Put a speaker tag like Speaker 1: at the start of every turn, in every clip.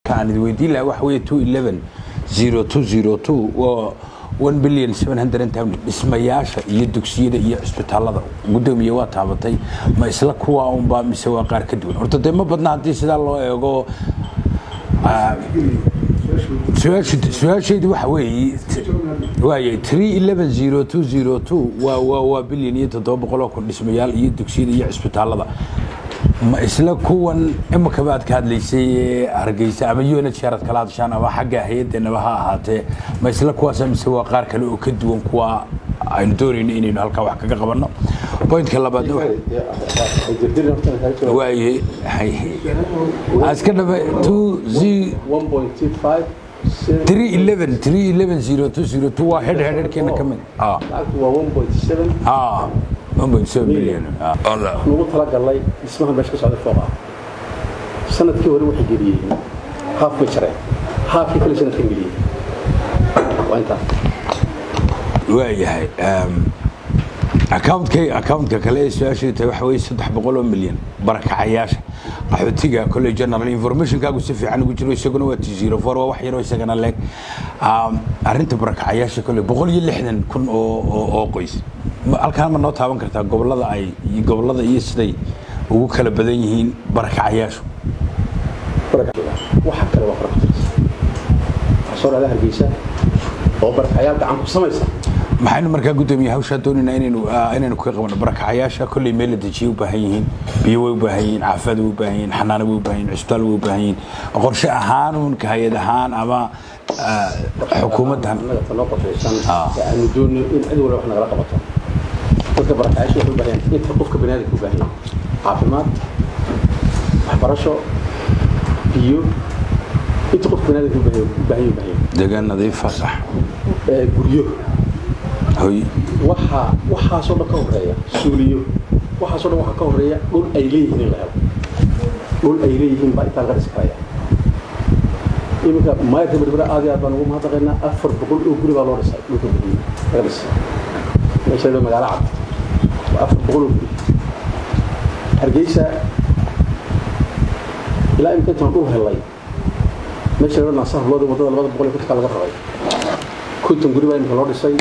Speaker 1: كان ويدي له وحوي 2110202 و 1 billion 710 dhismayaasha iyo dugsiyada iyo isbitaalada gudoomiye waa taabatay ma isla kuwa un baa mise waa qaar ka duwan horta ma badna hadii sida loo eego su'aasheedu waxa weeye 3110202 waa billion iyo 700 kun dhismayaal iyo dugsiyada iyo isbitaalada ma isla kuwan imaka baad ka hadlaysay Hargeysa ama yoona shaarad kala hadashaan ama xagga hay'adana ha ahaatee ma isla kuwaas mise waa qaar kale oo ka duwan kuwa aynu doonayno inaynu halka wax kaga qabanno point-ka labaad waaye aska dhaba 1.25 3110202 waa head keena kamid
Speaker 2: waa 1.7
Speaker 1: 1.7 billion
Speaker 2: الله نقول طلع الله اسمها باش كسر الفوق سنة كي هو واحد جديد هاف مشروع هاف في كل سنة جديد وانت
Speaker 1: ويا هاي account كله سواشي تحوي 300 مليون بركة عياش قحوتيجا كل general information كاجو سفي عنو جرو يسقون وتجيرو فور وحير ويسقون لك أرنت بركة عياش كله بقول يلي إحنا كن أو كويس الكلام ما نطابن كرتا قبل هذا أي قبل هذا يسدي وكله بدينهين بركة عياش
Speaker 2: بركة وحكى له وفرق صار على هالجيسة وبركة عيال عم سميسة
Speaker 1: maxaynu markaa gudoomiye hawsha doonayna inaynu ka qabno barakacayaasha kulli meel la dejiyo u baahan yihiin biyo way u baahan yihiin caafimaad way u baahan yihiin xanaano way u baahan yihiin isbitaal way u baahan yihiin qorshe ahaan ka hay'ad ahaan ama xukuumaddan
Speaker 2: loo qorshaysan aanu doonno in cid walba wax nagala qabato dadka barakacayaasha waxay u baahan yihiin inta qofka bani'aadamka u baahan yahay caafimaad waxbarasho biyo inta qofka bani'aadamka u baahan yahay
Speaker 1: deegaan nadiif ah sax
Speaker 2: guryo
Speaker 1: هوي
Speaker 2: waxa soo dhaka horeeya suuliyo waxa soo dhaka horeeya dhul ay leeyihiin la helo dhul ay leeyihiin baa inta laga dhiskaya imika maayka berbera aad baan ugu mahadnaqaynaa 400 oo guri baa loo dhisay dhulka guriga laga dhisay meesha magaalada cad 400 oo guri Hargeysa ilaa imika tan dhul helay meesha loo naasah wadada 200 ku laga rabay kuntan guri baa imika loo dhisay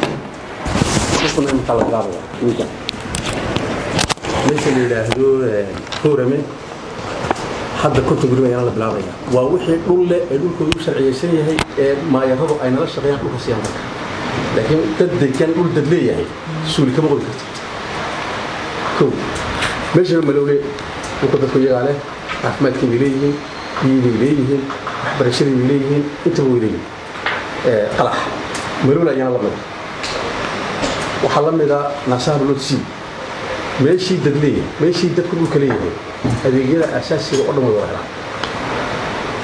Speaker 2: كنا متعلقين بيه. ليش اللي يلاحظوا هورمي حد كنت قريبا يلا بلاغيا ووحي يقول كل شرعيه سنه هي ما يرضوا اين لا شرعيه كل سيامك لكن تد كان يقول دبليه هي سوري كما قلت كو ماشي ملولي وكنت تقول عليه احمد كبيريه يليه برشيد يليه انت ويليه قلح ملولا يلا بلاغ وحلمنا نصار لوتسي ماشي ددليه ماشي دكتور كليه هذه اساسي القدم وراها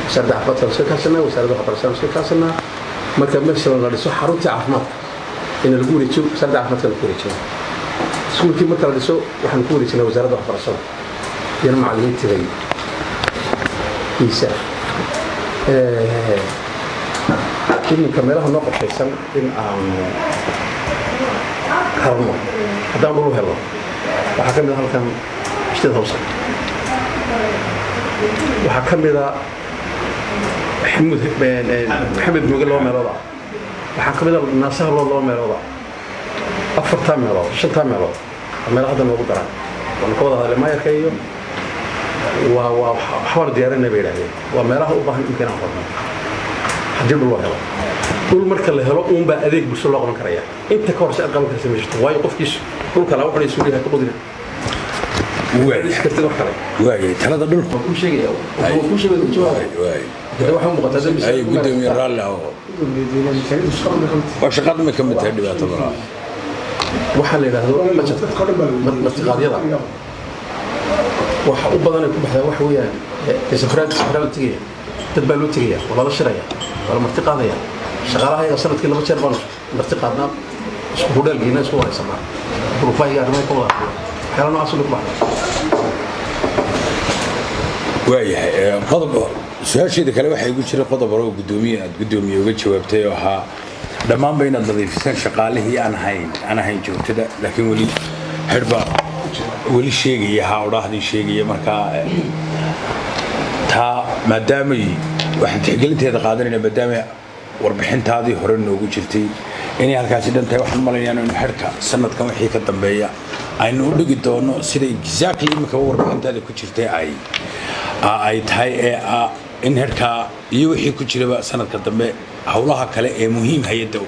Speaker 2: سرد حفظ سكاسنا وسرد حفظ سكاسنا ما كملش ولا لسه حروتي عفمات ان الغوري تشوف سرد حفظ الغوري تشوف سكول كي مثلا لسه waxaan ku wareejinaa wasaaradda waxbarashada iyo macallimiinta ay isa in kameraha noo qofaysan in aan هرمون هذا أمره هلا وحكم إذا هالكم اشتد هوصل وحكم إذا محمد مقول له مرضى وحكم إذا الناس هلا الله مرضى أفر تام مرضى شن تام مرضى مرضى هذا الموضوع ترى ونقول هذا ما يكيو وحوار ديارنا بيرهي ومرضى وباه يمكن أخذنا حجب الله هلا كل مركز له هلا أم بأذيك بسول الله كريا أنت كورس أقام كرسميشت واي قفكيش كل كلام وحنا يسولي هكذا
Speaker 1: واي
Speaker 2: كرتنا كريا
Speaker 1: واي ترى ده دول
Speaker 2: كل شيء كل شيء بالجوار
Speaker 1: واي
Speaker 2: كده واحد مقتدم
Speaker 1: أي قدام يرال له وشقد ما كم تهدي بقى طبعا
Speaker 2: وحلا له ما تقاضي هذا وحب بدنا يكون بحذا وحويا سفرات تجيه تتبلو تجيه ولا الشريعة ولا مرتقى هذا شغالها هي سنة كل ما تشربنا مرتقانا بدل جينا سوى يسمع بروفاي أنا ما يكون حيرنا أصله بعد
Speaker 1: واي قضب سؤال ذا كلام حيقول شيء قضب برو قدومي وقت شوابته وها دمان بين الضيفين شغاله أنا هين جوته لكن ولي هربا ولي شيء يها وراه دي شيء مركا تا مدامي waxaan tixgelinteeda qaadanayna maadaama warbixintaadii hore noogu jirtay inay halkaasi dhan tahay waxaan malaynayaa inaynu xidhka sanadkan wixii ka dambeeya aynu u dhigi doono sida exactly imika warbixintaada ku jirtay ay tahay in xidhka iyo wixii ku jiraba sanadka dambe howlaha kale ee muhiim hay'adda u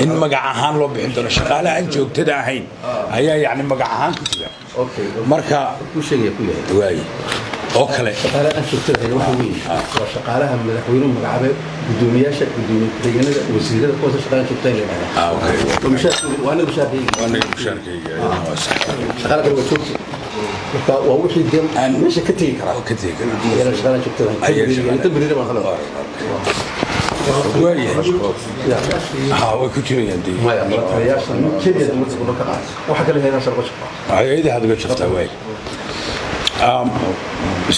Speaker 1: in magac ahaan loo bixin doono shaqaalaha aan joogtada ahayn ayaa yacni magac ahaan ku jira marka
Speaker 2: ku sheegaya ku yahay
Speaker 1: waay oo kale
Speaker 2: shaqaalaha aan joogtada ahayn waxa weeye waa shaqaalaha madaxweynuhu magacaabay gudoomiyaasha gudoomiyaha wasiirada kuwaas shaqaalaha joogtada ahayn waa
Speaker 1: mushaarkayga waa sax
Speaker 2: shaqaalaha kale waa joogta marka waa wixii dee meesha ka tegi karaa shaqaalaha joogtada ahayn inta beriida baan kala
Speaker 1: وايه ها وكتير يدي
Speaker 2: ما يا شنو كيف يدور تقول كذا واحد قال لي هنا شرب شفا
Speaker 1: هاي هذا قد شفتها واي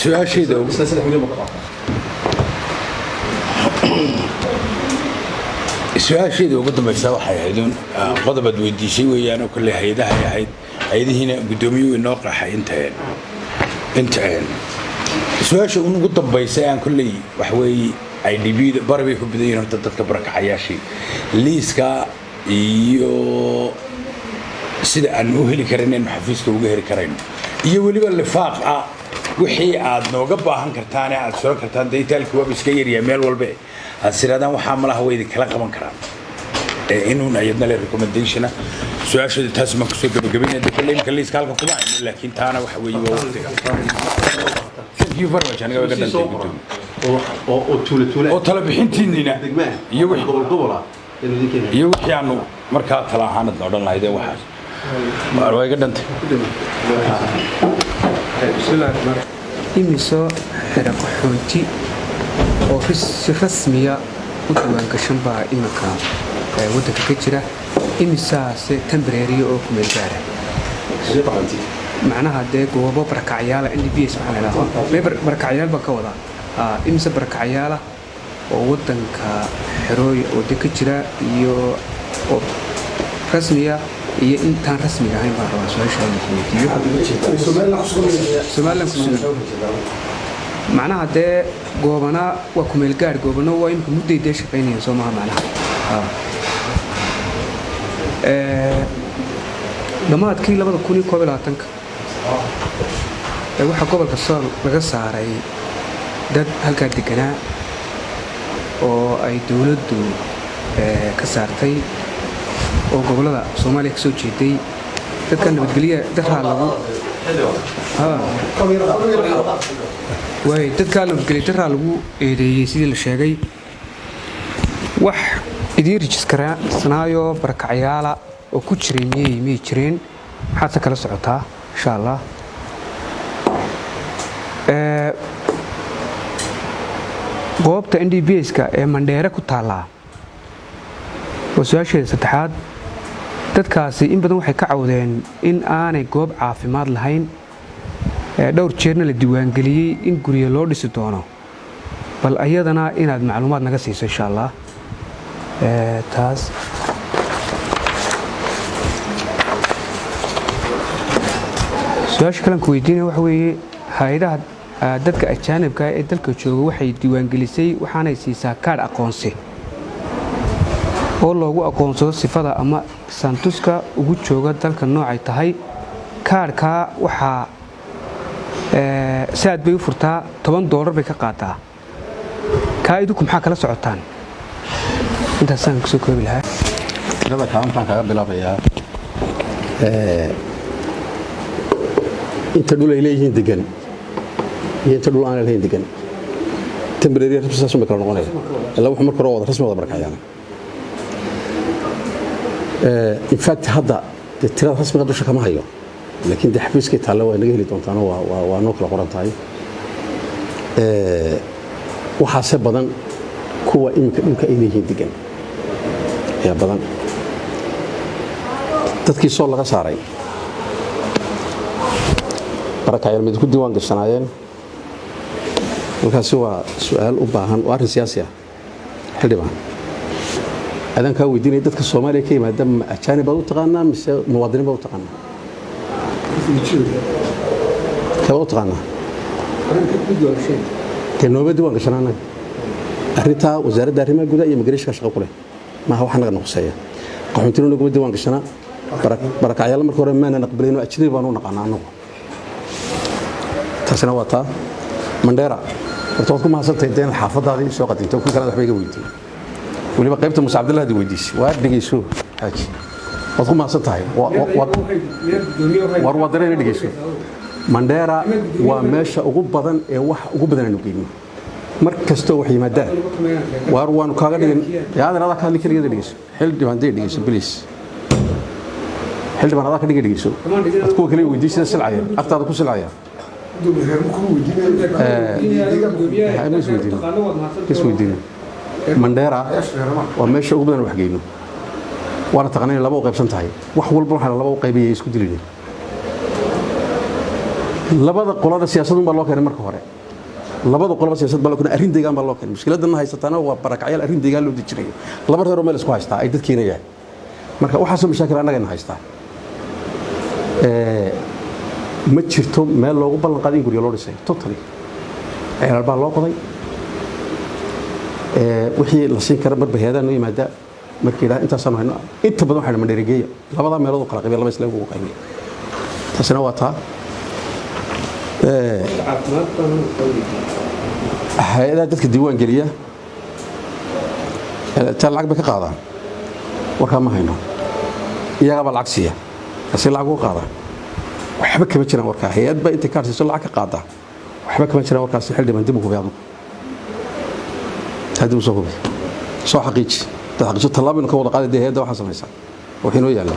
Speaker 1: سؤال شيء ده
Speaker 2: بس نسال حمله مقطع
Speaker 1: سؤال شيء ده قدام يسوي حيادون قضبت ودي شيء ويانا كل هيدا هيدا هنا قدومي الناقة حينتهين انتهين سؤال شيء انه قدام بيسان كل وحوي ay dhibida barbay ku bidayeen horta dadka barakacayaashii liiska iyo sida aan u heli karin in xafiiska uga heli karayno iyo waliba lifaaq wixii aad nooga baahan kartaan aad soo kartaan daytaalka waa iska yariya meel walba asiradan waxa malaha way kala qaban karaan inuu ayadna le recommendation su'aashada taas ma ku soo gabagabeynaa kulleemka liiska halka kuma ayno laakiin taana waxa weeye waa waqtiga you very much aniga waga dhantay oo tala bixintiinina iyo wixii aanu markaa tala ahaanad odhan lahaydee waxaas waa iga dhantay
Speaker 3: imiso xira qaxoonti oo si rasmiya u diwaan gashan baa iminka waddanka ka jira imisaase temporary oo ku meel gaara macnaha dee goobo barakacyaala NDBS waxaa la yidhahdaa barakacyaal baan ka wadaa imise barakacyaala oo waddanka xerooy oo de ka jira iyo oo rasmiya iyo intaan rasmiga ahayn baan rabaa su-aasha la weydiiyo Somaliland ku sugan macnaha dee goobana waa ku meel gaar goobana waa imika mudday dee shaqaynayaan soo maha macnaha dhammaadkii 2021 waxaa gobolka Sool laga saaray dad halkaa deganaa oo ay dawladdu ka saartay oo gobolada Soomaaliya ka soo jeeday dadka nabadgelyo daraa lagu dadka nabadgelyo daraa lagu eedeeyay sidii la sheegay wax idin rejistaranaayo barakacyaala oo ku jiray miyay jireen maxaad kala socotaa insha Allah goobta NDBS-ka ee Mandheera ku taala oo su'aasheeda saddexaad dadkaasi in badan waxay ka cawdeen in aanay goob caafimaad lahayn dhowr jeerna la diiwaangeliyey in guriga loo dhisi doono bal ayadana inaad macluumaad naga siiso insha Allah taas su'aasha kale ku weydiinaya waxa weeye hay'adaha dadka ajaanibka ee dalka jooga waxay diiwaangelisay waxaanay siisaa kaar aqoonsi oo loogu aqoonsado sifada ama santuska ugu jooga dalka noocay tahay kaarka waxaa saad bay u furtaa $10 bay ka qaataa kaa idinku maxaa kala socotaan intaasaan kusoo koobi lahaa
Speaker 2: tirada kaantaan kaga bilaabayaa inta dhul ay leeyihiin degan iyo inta dhul aan leeyihiin degan temporary rasmi ma kala noqonaya ilaa wax marka hore wada rasmi wada barakayaan in fact hadda tirada rasmiga dusha kama hayo laakiin de xafiiskay taalla waa naga heli doontaan waa noo kala qoran tahay waxaase badan kuwa iminka dhulka ay leeyihiin degan ayaa badan dadkii soo laga saaray barakacyaal mid ku diiwaan gashanaayeen halkaasi waa su'aal u baahan oo arrin siyaasi ah xildhibaan adan ka weydiinay dadka Soomaaliya ka yimaada ajaanib baad u taqaanaa mise muwaadiniin baad u taqaanaa ka u taqaanaa ka nooba diiwaan gashanaanay arrintaa wasaaradda arrimaha gudaha iyo migration shaqo ku leh maaha wax naga noqoseeya qaxoontino naguma diiwaan gashana barakacyaal markii hore maana naqbalayno ajnabi baan u naqaanaa anagu taasina waa taa Mandera horta waad ku mahadsantahay deen xaafadaadii soo qadinto ku kala waxba iga weydiin waliba qaybta Musa Cabdullaahi weydiis waa dhigayso haaji waad ku mahadsantahay war wadareen dhigayso Mandera waa meesha ugu badan ee wax ugu badan aanu geeyno mar kasto wax yimaadaan war waan kaaga dhigin yaadana ka hadli kaliya dhigayso xil diiwaanday dhigayso please xil diiwaanada ka dhigayso dadku kale weydiisada silcaya agtaada ku silcaya Mandera waa meesha ugu badan wax geeyno waana taqaanay laba u qaybsan tahay wax walba waxa laba u qaybiyay isku dilayeen labada qolada siyaasadda baa loo keenay marka hore labada qolaba siyaasadda baa loo keenay arrin deegaan baa loo keenay mushkiladana haysatana waa barakacyaal arrin deegaan loo dijiray laba reer oo meel isku haystaa ay dadkeena yahay marka waxa soo mashaakil anaga haystaa ma jirto meel loogu ballan qaaday in guriga loo dhisay totally ceelal baa loo qoday wixii la siin kara marba hay'adaha noo yimaada markii ilaa intaas aan hayno inta badan waxaan Mandera geeyo labada meelood oo kala qaybay laba isla ugu qaybay taasina waa taa hay'adaha dadka diiwaan geliya ta lacag bay ka qaadaan warka ma hayno iyaga baa lacag siiya kasi lacag u qaadaan waxba kama jiraan warka hay'ad ba inta kaarsiiso lacag ka qaada waxba kama jiraan warkaas xil dhiban dib u hubiyo هذا وصوبي صح حقيقي تحقيق طلاب إنه كوضع قاعدة هذا وحصل هيسا وحين وياله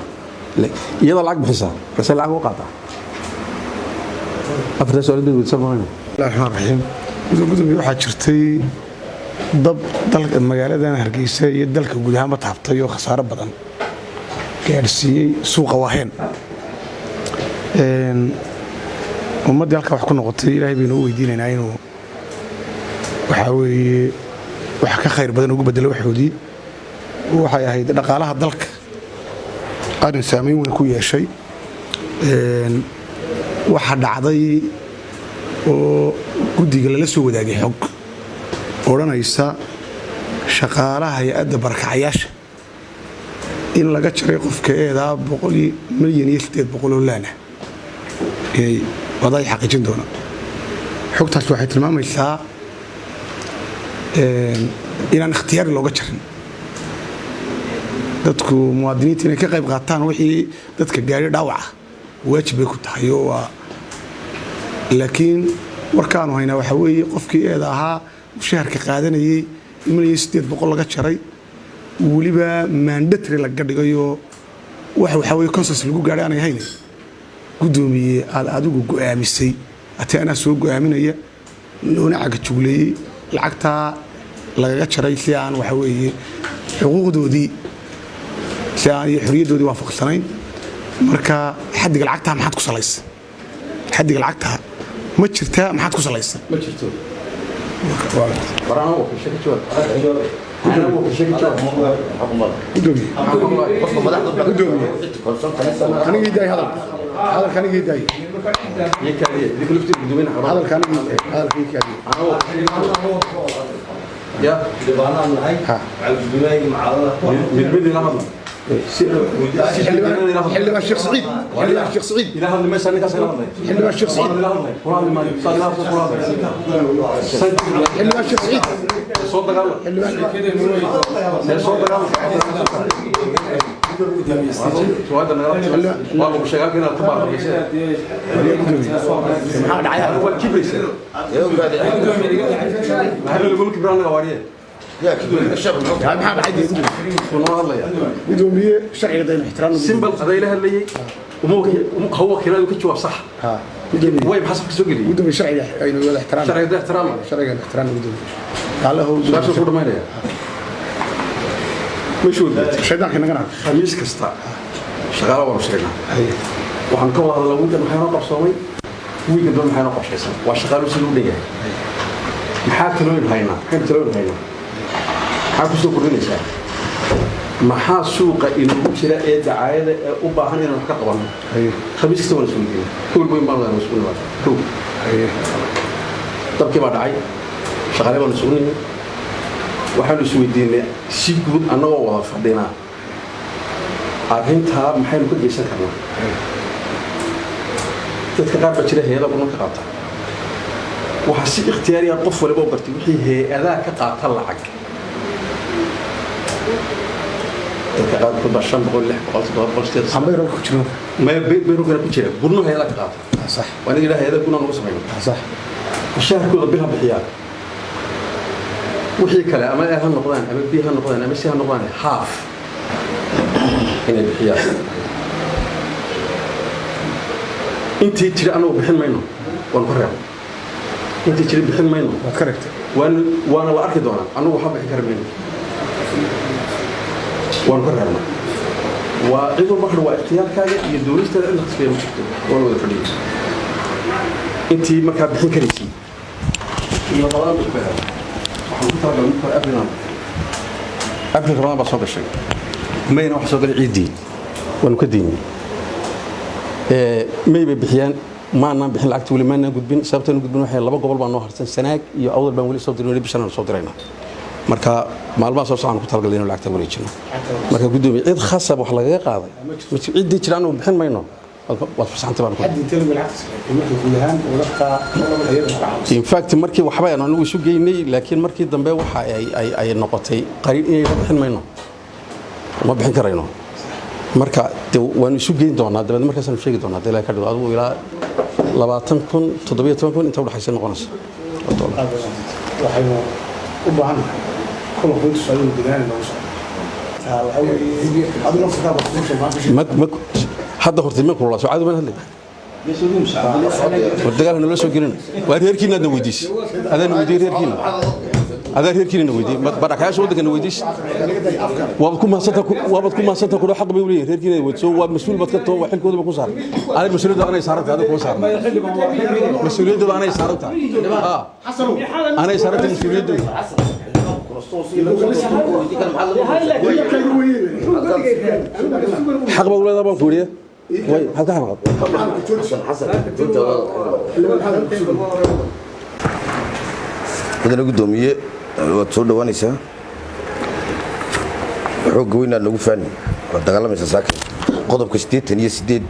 Speaker 2: يلا العقب حساب بس العقب وقاطع أفضل سؤال بدو تسمع هنا
Speaker 4: الله الرحمن الرحيم بدو واحد شرتي ضب دلك المجال ده أنا هرجيسه يدلك وجودها ما تحطيه وخسارة بدن كارثي سوق واهين وما دلك وحكون نقطي لا يبينه ويدين عينه وحاول wax ka khayr badan ugu bedelo waxoodii waxay ahayd dhaqaalaha dalka qaran saameyn weyn ku yeeshay waxa dhacday oo gudiga la soo wadaagay xog oranaysa shaqaalaha hay'adda barakacayaasha in laga jaray qofka eeda 100 milyan iyo 800 laana ee waday xaqiijin doona xogtaas waxay tilmaamaysaa inaan ikhtiyaar looga jarin dadku muwaadiniinta inay ka qayb qaataan wixii dadka gaari dhaawac waajib ay ku tahay oo laakiin warkaanu hayna waxa weeye qofkii eeda ahaa mushaharka qaadanayay milyan 800 laga jaray waliba mandatory laga dhigayo waxa weeye consensus lagu gaaray aanay haynin gudoomiye adigu go'aamisay atii ana soo go'aaminaya loona caga jugleeyay lacagta laga jaray si aan waxa weeye xuquuqdoodii si aan xuriyadoodii waafaqsanayn marka xaddiga lacagta maxaad ku salaysan xaddiga lacagta ma jirta maxaad ku salaysan
Speaker 2: ma jirto waraan oo shaqo joog ana oo shaqo joog gudoomiye kanigi day hadal kanigi day يكادي يقول لك بدون هذا كان هذا في كادي يا دبانا نهاي على البدايه مع من بدي لهضم حل مع الشيخ سعيد حل مع الشيخ سعيد الى هذا ما سنه كسر حل مع الشيخ سعيد قران ما صار له قران حل مع الشيخ سعيد صوت قال حل مع صوت قال وهذا ما هو شغال كده طبعا محمد عيال هو كبرس هذا اللي يقول كبرنا واريه يا كبير الشاب محمد عيد والله الله يا بدوميه شرعي ده احترام سيمبل قضيه لها اللي هو كده كجواب صح ها وين بحسب سوق لي بدوميه شرعي انه ولا احترام شرعي ده احترام شرعي الاحترام بدوميه قال له باش صوره ما ليه مشهور شيطان كنا قناع خميس كستا شغاله ورا شيغنا waxaan ka wada lagu dhan maxay noo qabsoomay wiiga doon maxay noo qabshaysan waa shaqaalo si loo dhigay maxaa kaloo haynaa maxaa ku soo kordhinaysaa maxaa suuqa inuu jira ee dacaayada ee u baahan inaan wax ka qabano khamiis kasta wala soo dhigay kullu bay maadaan mas'uul waa ko dabkii baa dhacay shaqaale baan soo waxaanu isweydiinay si guud annagoo wada fadhinaa arrintaa maxaynu ka geysan karnaa dadka qaar baa jira hay-ada gurno ka qaata waxaa si ikhtiyaariya qof waliba u bartay wixii hay-adaha ka qaata lacag dadka qaarkood baa 500 600 700
Speaker 4: ambayro ku jiro
Speaker 2: beyrugana ku jira gurno hay-ada ka qaata
Speaker 4: sax
Speaker 2: waa aniga ilaahay hay-ada gurna nagu samayno
Speaker 4: sax
Speaker 2: mushaharkooda bil ha bixiyaan wixii kale ama ay ha noqdaan ama bi ha noqdaan ama si ha noqdaan half inay bixiyaan intii jira anagu bixin mayno waan ku reebo intii jira bixin mayno
Speaker 4: waa correct
Speaker 2: waana la arki doonaa anagu waxa bixin kara mayno waan ku reebnaa waa cid walba waa ikhtiyaalkaaga iyo dowlisteeda in la khasbeeyo ma jirto waa la wada fadhiyo intii markaa bixin karaysay iyo labadaan ku beeraa waxaan ku talagalay marka abril ramadaan baa soo gashay mayna waxa soo galay ciidii waanu ka diinay may bay bixiyaan maanaan bixin lacagta weli maanaan gudbin sababtaan gudbin waxay laba gobol baan noo harsan sanaag iyo awdal baan weli soo diray bishan soo dirayna marka maalmaha soo socon ku talagalay inuu lacagta wareejino marka gudoomiye cid khasab wax lagaga qaaday ciidii jiraan oo bixin mayno waad fasaxantay baan ku in fact markii waxba aan anigu isu geynay laakiin markii dambe waxa ay noqotay qariin inay bixin mayno ma bixin karayno marka waan isu geyn doonaa dabad markaas aan sheegi doonaa ilaa ka dhigo adigu ilaa 20,000 17,000 inta u dhaxaysa noqonaysa
Speaker 4: waxaynu u baahannahay kula qoys soo deegaan noo soo
Speaker 2: hadda hortay ma kula soo caado ma hadlay ورتقال نلا سو جرين وهركينا نوديس هذا نودي هركينا هذا هركينا نودي بركاش ودك نوديس وابكم ما سنت كل حق بيولي هركينا وتسو مسؤول بدك وحل كود بكون صار انا مسؤوليه انا صارت هذا كون صار مسؤوليه انا صارت انا صارت مسؤوليه حق بقول هذا بقوليه way halka halqad
Speaker 5: hadana gudoomiye waad soo dhawaanaysaa xoog weyn aan lagu fahmin oo dagaalamaysa saaka qodobka 88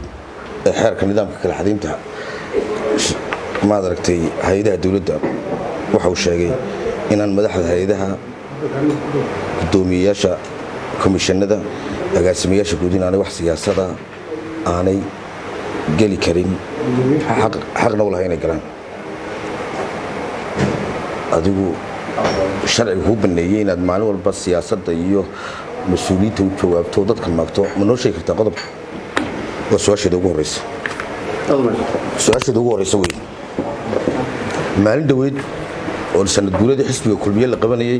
Speaker 5: ee xeerka nidaamka kala xadiinta ma aragtay hay'adaha dawladda waxa uu sheegay inaan madaxda hay'adaha gudoomiyaasha komishanada agaasimayaasha guud inaanay wax siyaasada aanay geli karin xaqna u lahayn inay galaan adigu sharcigu ku baneeyay inaad maalin walba siyaasadda iyo mas'uuliyadda u jawaabto dadka maagto ma noo sheegi kartaa qodob waa su'aasheeda ugu horeysa wey maalin dhaweyd oo sanad guuleed xisbiga kulmiye la qabanayay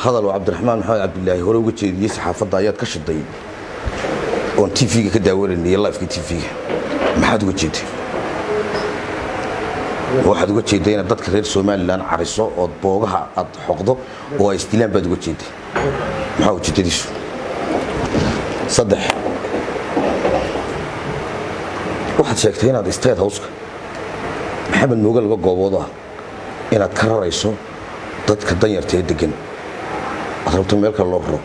Speaker 5: hadal oo Cabdiraxmaan Maxamed Cabdillaahi hore uga jeediyay saxaafadda ayaad ka shiday on TV-ga ka daawanayay live-ka TV-ga maxaad uga jeeday waxaad uga jeeday in dadka reer Soomaaliland cariso oo boogaha aad xoqdo oo ay istilaan baad uga jeeday maxaa u jeedadiisu saddex waxaad sheegtay inaad State House-ka Maxamed Moogal laga gooboodo inaad ka rarayso dadka danyarta ee degan arabta meel kale loo raro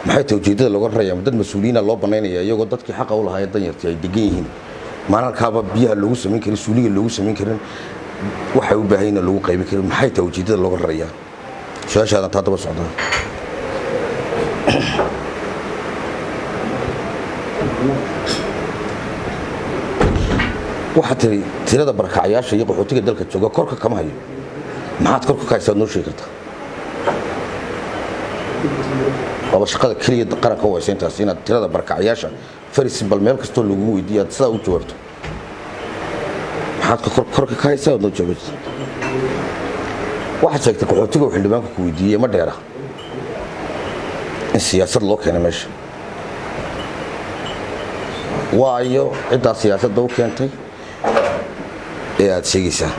Speaker 5: maxay tahay ujeedada looga rarayaa dad mas'uuliyiin loo banaynaya iyagoo dadkii xaq u lahaayeen danyarta ay degan yihiin maalinkaaba biyaha loogu sameyn karin suuliga loogu sameyn karin waxa u baahan in lagu qaybin karo maxay tahay ujeedada looga rarayaa su'aashadan taa daba socda waxa tirada barakacayaasha iyo qaxootiga dalka jooga korka kama hayo maxaad korka ka haysaa noo sheegi kartaa waba shaqada kaliya qaranka oo aysantaas inaad tirada barakacayaasha faris bal meel kasto lagu weydiiyo sida u jawaabto maxaad korka ka haysaa noo jawaabto waxa sheegtay qaxootiga oo xildhibaanka ku weydiiyay ma dheera in siyaasad loo keenay meesha waayo cidda siyaasadda u keentay ee aad sheegaysaa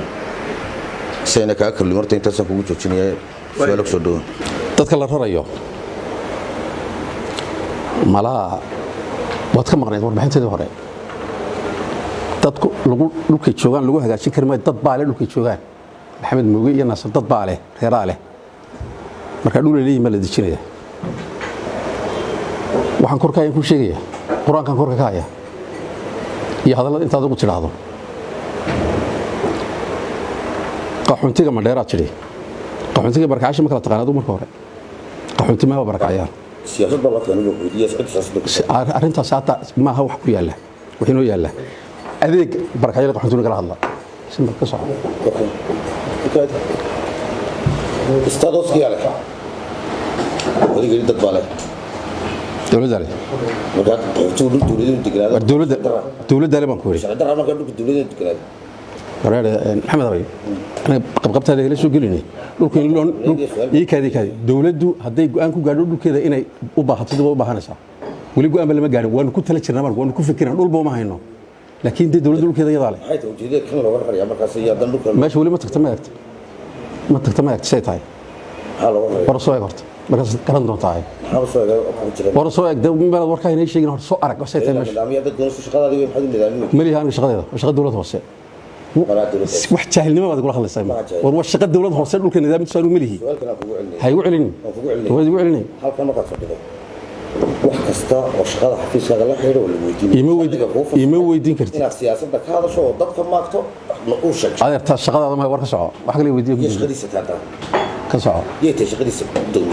Speaker 5: sayna ka kala martay intaas kugu joojinaya su'aalo soo dhaw
Speaker 2: dadka la rarayo malaa wad ka maqnayd warbixinteedii hore dadku dhulkay joogaan lagu hagaajin kari maayo dad baale dhulkay joogaan maxamed Mooge iyo Naasir dad baale reeraa leh marka dhul leeyahay ma la dejinaya waxaan korkaayan ku sheegaya quraankan korka ka haya iyo hadallada intaad ugu tiraahdo qaxoontiga ma dheeraad jiray qaxoontiga barakaasha ma kala taqaanado marka hore qaxoonti ma barakacayaan
Speaker 5: siyaasadda la keenay guudiyas cid siyaasadda
Speaker 2: arrintaas hata ma aha wax ku yaala wixii noo yaala adeeg barakacayada qaxoontiga kala hadla simba ka soo
Speaker 5: istados kiyale wadiga dad bale
Speaker 2: dawladda leh
Speaker 5: marka dawladdu degrada
Speaker 2: dawladda leh baan ku yiri
Speaker 5: shaqada marka dawladdu degrada
Speaker 2: wareer maxamed abay ana qabqabtaada ila soo gelinay dhulka ii kaadi dawladdu haday go'aan ku gaadho dhulkeeda inay u baahato dib u baahanaysa wali go'aan lama gaarin waan ku tala jirnaa waan ku fikirnaa dhul boo ma hayno laakiin dawladdu dhulkeeda iyada leh
Speaker 5: waxay ujeedada kan looga rariyaa markaas iyo dan dhulka
Speaker 2: meesha wali ma tagta ma agta saytahay war soo eegto markaas garan doontaa war soo eeg dawladda warka inay sheegin hor soo arag saytahay meesha
Speaker 5: nidaamyada dawladda shaqadaadi way maxay nidaamiyeen
Speaker 2: malihaan shaqadeeda shaqada dawladda hoose wax jaahilnimo baad kula hadlaysaa war wax shaqada dawladda hoose dhulka nidaamkiisu aanu malihi hay u celin
Speaker 5: halkan marka fadhido wax kasta oo shaqada xafiiskaaga la xiriiro wala weydiin
Speaker 2: ima weydiin kartid
Speaker 5: inaad siyaasadda ka hadasho oo dadka maagto u sheeg
Speaker 2: adeerta shaqadaada ma war ka soco wax kale weydiin
Speaker 5: shaqadiisa taada
Speaker 2: ka soco
Speaker 5: yeetay shaqadiisa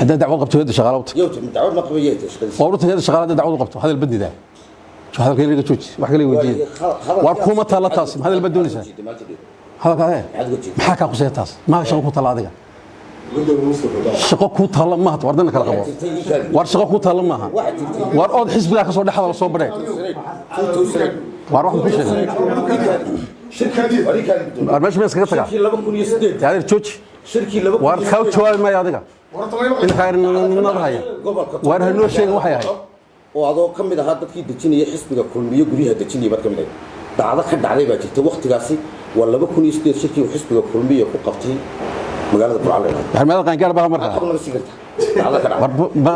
Speaker 2: hadda dacwad qabto heeda shaqaalawta
Speaker 5: dacwad ma qabo yeetay shaqadiisa
Speaker 2: oo heeda shaqaalada dacwad qabto hadal badida هذا كان يجي wax kale weydiin war kuma tala taas hadal badoonaysa هذا كان maxaa ka qosay taas ma shaqo ku tala adiga shaqo ku tala ma wardana kala qabo war shaqo ku tala ma war ood xisbiga ka soo dhaxda la soo baray war wax ku sheegay shirkadii war meesha meesha ka taga 2008 yaar jooji shirkii war ka jawaab ma adiga in khayr nabahaya war hanoo sheegay wax yahay
Speaker 5: oo adoo kamid ah dadkii dejinaya xisbiga kulmiyo guriyaha dejinaya bad kamid ah dhacdo ka dhacday baa jirtay waqtigaasi waa 2008 shirkii xisbiga kulmiyo ku qabtay magaalada Burcale
Speaker 2: harmada qaangaar baa markaa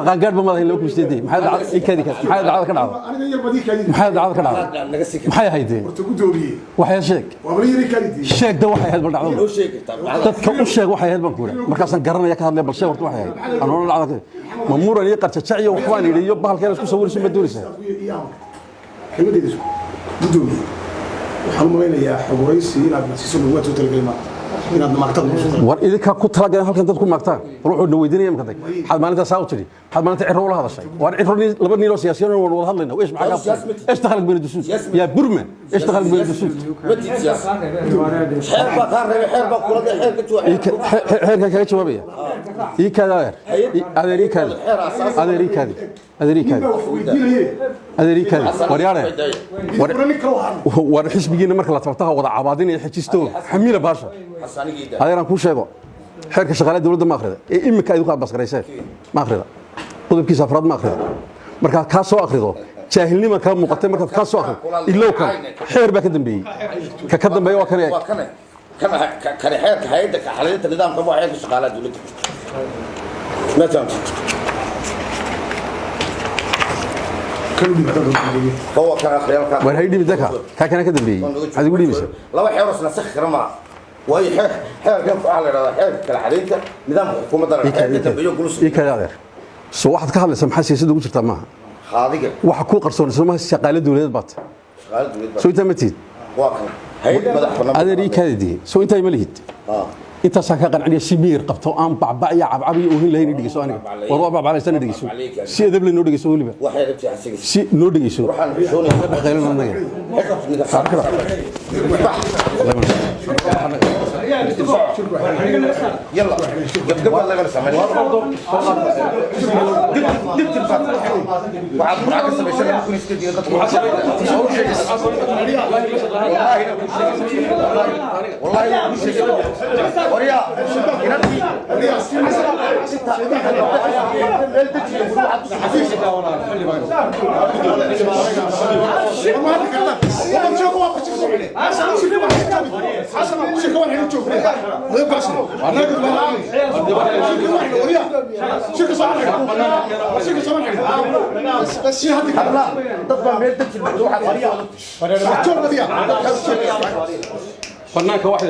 Speaker 2: qaangaar baa madaxay loo kusteeday maxay dhacday maxay dhacday ka dhacday aniga yar badii kaadi maxay dhacday ka dhacday maxay haydeen horta gudoomiye waxay sheeg waa bari yar kaadi sheeg da waxay hayd bal dhacday loo sheegtaa dadka u sheeg waxay hayd baan ku yiraahdaa markaas aan garanaya ka hadlay bal sheeg horta waxay hayd aan oran dhacday mamuura iyo qarjaciyo waxaan yiriyo bahalkeen isku sawirayso ma doonaysaa
Speaker 4: xilmadeedu gudoomiye waxaan u maleynayaa xoguraysi inaad nasiiso lagu soo talgalma inaad maagtad
Speaker 2: war idinka ku talagaleen halkan dad ku maagtaan war wuxuu weydiinaya markaa xad maalinta saa u tiri xad maalinta cirro la hadashay war cirro laba niilo siyaasiyiin oo wada hadlayna weesh maxaa ka ايش دخلك بين الدسوس يا برمن ايش دخلك بين الدسوس حير كان جوابيه اي كذا هذا وريانا war xisbigiina marka la tabtaha wada cabaadin iyo xijisto xamiila baasha هذا كل شيء حركة شغالة دولة ما أخذها إما كايدو كاب بس كريسات ما أخذها قدم كيس أفراد ما أخذها مركز كاسو أخذه جاهلني ما كان مقتل مركز كاسو أخذ إلا كان حير بكدم بي ككدم بي وكان
Speaker 5: كان حير كهيدا كحالية النظام كم واحد شغالة دولة ما فهمت هو كان خيال كان
Speaker 2: وهيدي بدك كان كدم بي هذا يقول لي بس
Speaker 5: لو حيرس نسخ رمى وهي حير كان على حير كالحديث نظام حكومة
Speaker 2: كذا سو واحد كهذا سمح سياسة وجهة تماما
Speaker 5: هذه
Speaker 2: وحكوا قرصون سماه شغالة دولة بات
Speaker 5: شغالة دولة
Speaker 2: سو أنت متى
Speaker 5: واقع هيد
Speaker 2: هذا ريك هذه سو أنت مليت أنت ساكن عليه سمير قبته أم بعبع عبعبي وهين لهين دقيق سو أنا وربع على سنة دقيق سو شيء ذبل نور دقيق سو اللي
Speaker 5: واحد بتحسي
Speaker 2: شيء نور دقيق سو خلينا ننقل
Speaker 5: يلا قبل الله يبارك سامي جبت الفترة وعاد معك سبيشال ممكن يستدي والله وريا
Speaker 2: فنانك واحد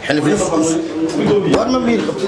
Speaker 5: حلف وأنا مين خبتي